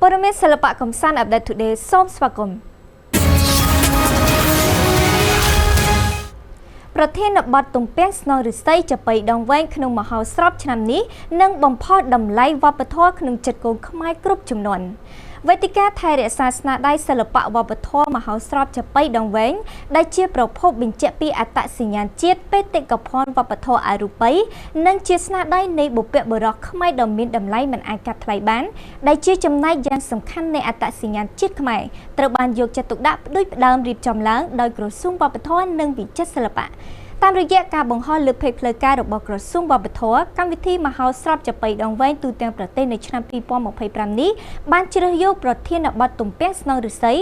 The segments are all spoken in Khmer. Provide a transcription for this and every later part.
ព័ត៌មានសិល្បៈកំសាន្ត Update Today សូមស្វាគមន៍ប្រធានបទទំពាំងស្នងឫស្សីចាប៉ីដងវែងក្នុងមហោស្រពឆ្នាំនេះនឹងបំផុសតម្លៃវប្បធម៌ក្នុងចិត្តកូនខ្មែរគ្រប់ជំនាន់វេទិកាថែរក្សាស្នាដៃសិល្បៈវប្បធម៌មហោស្រពចាប៉ីដងវែងដែលជាប្រភពបញ្ជាក់ពីអត្តសញ្ញាណជាតិបេតិកភណ្ឌវប្បធម៌អរូបីនិងជាស្នាដៃនៃបុព្វបុរសខ្មែរដ៏មានតម្លៃមិនអាចកាត់ថ្លៃបានដែលជាចំណែកយ៉ាងសំខាន់នៃអត្តសញ្ញាណជាតិខ្មែរត្រូវបានយកចិត្តទុកដាក់ផ្ដួចផ្ដើមរៀបចំឡើងដោយក្រសួងវប្បធម៌និងវិចិត្រសិល្បៈតាមរយៈការបង្ហោះលើเพจផ្លូវការរបស់ក្រសួងវប្បធម៌កម្មវិធីមហោស្រពចាប៉ីដងវែងទូទាំងប្រទេសនៅឆ្នាំ2025នេះបានជ្រើសយកប្រធានបទទំពាំងស្នងឫស្សី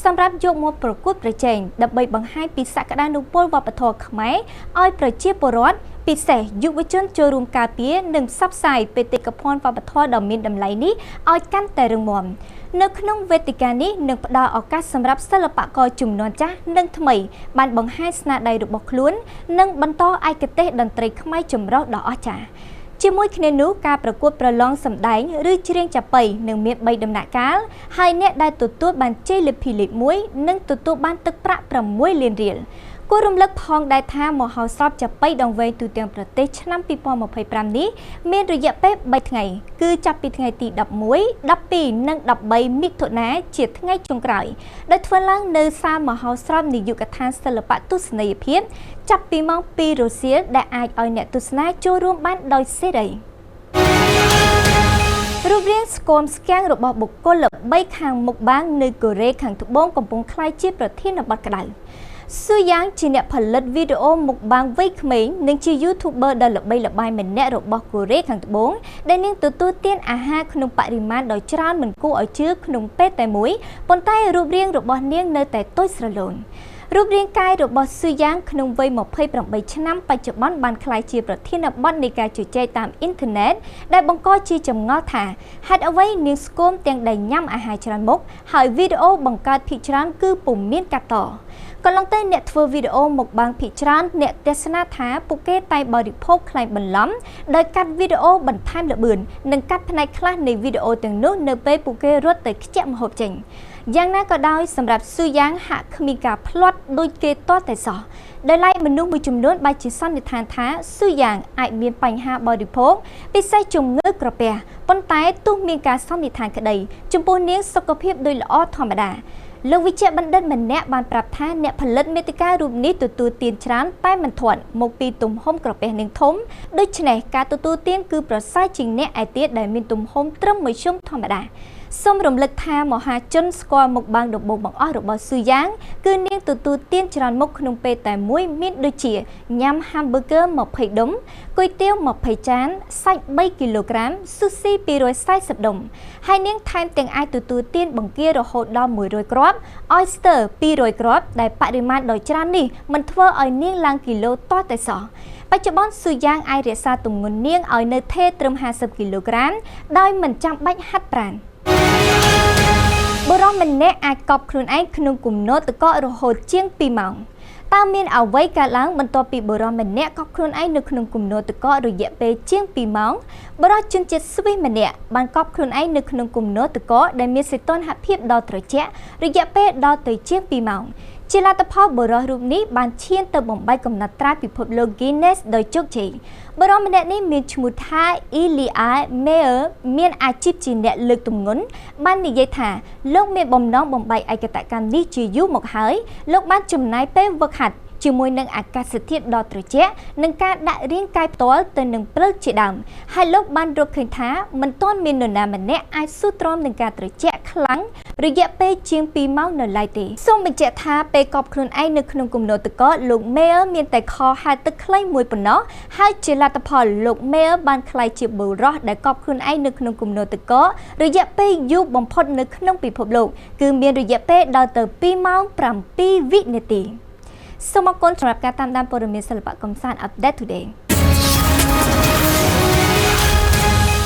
សម្រាប់យកមកប្រកួតប្រជែងដើម្បីបង្ហាញពីសក្តានុពលវប្បធម៌ខ្មែរឲ្យប្រជាពលរដ្ឋពិសេសយុវជនចូលរួមការពារនិងផ្សព្វផ្សាយបេតិកភណ្ឌវប្បធម៌ដ៏មានតម្លៃនេះឲ្យកាន់តែរឹងមាំនៅក្នុងវេទិកានេះនឹងផ្ដល់ឱកាសសម្រាប់សិល្បករជំនាន់ចាស់និងថ្មីបានបង្ហាញស្នាដៃរបស់ខ្លួននិងបន្តឯកទេសតន្ត្រីខ្មែរចម្រុះដ៏អស្ចារ្យជាមួយគ្នានោះការប្រកួតប្រឡងសម្ដែងឬច្រៀងចាប៉ីនឹងមាន3ដំណាក់កាលហើយអ្នកដែលទទួលបានជ័យលាភីលេខ1នឹងទទួលបានទឹកប្រាក់6លានរៀលគួររំលឹកផងដែរថាមហោស្រពចាប៉ីដងវែងទូទាំងប្រទេសឆ្នាំ2025នេះមានរយៈពេល3ថ្ងៃគឺចាប់ពីថ្ងៃទី11 12និង13មិថុនាជាថ្ងៃចុងក្រោយដែលធ្វើឡើងនៅសាលមហោស្រពនាយកដ្ឋានសិល្បៈទស្សនីយភាពចាប់ពីម៉ោង2រសៀលដែលអាចឲ្យអ្នកទស្សនាចូលរួមបានដោយសេរីរូបរាងស្គមស្គាំងរបស់បុគ្គលល្បីខាងមុខបាំងនៅកូរ៉េខាងត្បូងកំពុងក្លាយជាប្រធានបទក្តៅស៊ូយ៉ាងជាអ្នកផលិតវីដេអូមុខបាំងវ័យក្មេងនិងជា YouTuber ដ៏ល្បីល្បាញម្នាក់របស់កូរ៉េខាងត្បូងដែលនាងទទួលទានអាហារក្នុងបរិមាណដ៏ច្រើនមិនគួរឲ្យជឿក្នុងពេលតែមួយប៉ុន្តែរូបរាងរបស់នាងនៅតែតូចស្រឡូនរូបរាងកាយរបស់ស៊ូយ៉ាងក្នុងវ័យ28ឆ្នាំបច្ចុប្បន្នបានក្លាយជាប្រធានបទនៃការជជែកតាមអ៊ីនធឺណិតដែលបង្កជាចម្ងល់ថាហេតុអ្វីនាងស្គមទាំងដែលញ៉ាំអាហារច្រើនមុខហើយវីដេអូបង្កើតភាគច្រើនគឺពុំមានកាត់តកន្លងទៅអ្នកធ្វើវីដេអូមកបាំងភាគច្រើនអ្នកទស្សនាថាពួកគេតែបរិភោគខ្លែងបន្លំដោយកាត់វីដេអូបន្ថែមល្បឿននិងកាត់ផ្នែកខ្លះនៃវីដេអូទាំងនោះនៅពេលពួកគេរត់ទៅខ្ជាក់ម្ហូបចេញយ៉ាងណាក៏ដោយសម្រាប់ស៊ូយ៉ាងហាក់គ្មានការផ្្លាត់ដូចគេតតែសោះដោយឡែកមនុស្សមួយចំនួនបែរជាសន្និដ្ឋានថាស៊ូយ៉ាងអាចមានបញ្ហាបរិភោគពិសេសជំងឺក្រពះប៉ុន្តែទោះមានការសន្និដ្ឋានក្តីចំពោះនាងសុខភាពដូចល្អធម្មតាលោកវិជ្ជបណ្ឌិតម្នាក់បានប្រាប់ថាអ្នកផលិតមាតិការូបនេះទទួលទានច្រើនតែមិនធាត់មកពីទំហំក្រពះនាងធំដូច្នេះការទទួលទានគឺប្រសើរជាងអ្នកឯទៀតដែលមានទំហំត្រឹម1ជុំធម្មតាសូមរំលឹកថាមហាជនស្គាល់មុខបាំងដំបូងបង្អស់របស់ស៊ូយ៉ាងគឺនាងទទួលទានច្រើនមុខក្នុងពេលតែមួយមានដូចជាញ៉ាំ hamburger 20ដុំគុយទាវ20ចានសាច់3គីឡូក្រាមស៊ូស៊ី240ដុំហើយនាងថែមទាំងអាចទទួលទានបង្គារហូតដល់100គ្រាប់ oyster 200គ្រាប់ដែលបរិមាណដ៏ច្រើននេះមិនធ្វើឲ្យនាងឡើងគីឡូតតែសោះបច្ចុប្បន្នស៊ូយ៉ាងអាចរក្សាទម្ងន់នាងឲ្យនៅថេរត្រឹម50គីឡូក្រាមដោយមិនចាំបាច់ហាត់ប្រាណបុរសម្នាក់អាចកប់ខ្លួនឯងក្នុងគំនរទឹកកករហូតជាង2ម៉ោងតើមានអ្វីកើតឡើងបន្ទាប់ពីបុរសម្នាក់កប់ខ្លួនឯងនៅក្នុងគំនរទឹកករយៈពេលជាង2ម៉ោងបុរសជនជាតិស្វីសម្នាក់បានកប់ខ្លួនឯងនៅក្នុងគំនរទឹកកដែលមានសីតុណ្ហភាពដ៏ត្រជាក់រយៈពេលដល់ទៅជាង2ម៉ោងជាលទ្ធផលបុរសរូបនេះបានឈានទៅបំបែកកំណត់ត្រាពិភពលោក Guinness ដោយជោគជ័យបុរសម្នាក់នេះមានឈ្មោះថា Elia Meyer មានអាជីពជាអ្នកលើកទម្ងន់បាននិយាយថាលោកមានបំណងបំបែកឯកតកម្មនេះជាយូរមកហើយលោកបានចំណាយពេលវឹកហាត់ជាមួយនឹងអាកាសធាតុដ៏ត្រជាក់និងការដាក់រាងកាយផ្ទាល់ទៅនឹងព្រឹកជាដើមហើយលោកបានរកឃើញថាមិនទាន់មាននរណាម្នាក់អាចស៊ូទ្រាំនឹងការត្រជាក់ខ្លាំងរយៈពេលជាង2ម៉ោងនៅឡើយទេសូមបញ្ជាក់ថាពេលកប់ខ្លួនឯងនៅក្នុងគំនរទឹកកកលោក Meyer មានតែខហែលទឹកខ្លីមួយប៉ុណ្ណោះហើយជាលទ្ធផលលោក Meyer បានក្លាយជាបុរសដែលកប់ខ្លួនឯងនៅក្នុងគំនរទឹកករយៈពេលយូរបំផុតនៅក្នុងពិភពលោកគឺមានរយៈពេលដល់ទៅ2ម៉ោង7វិនាទីសូមអរគុណសម្រាប់ការតាមដានព័ត៌មានសិល្បៈកំសាន្ត Update Today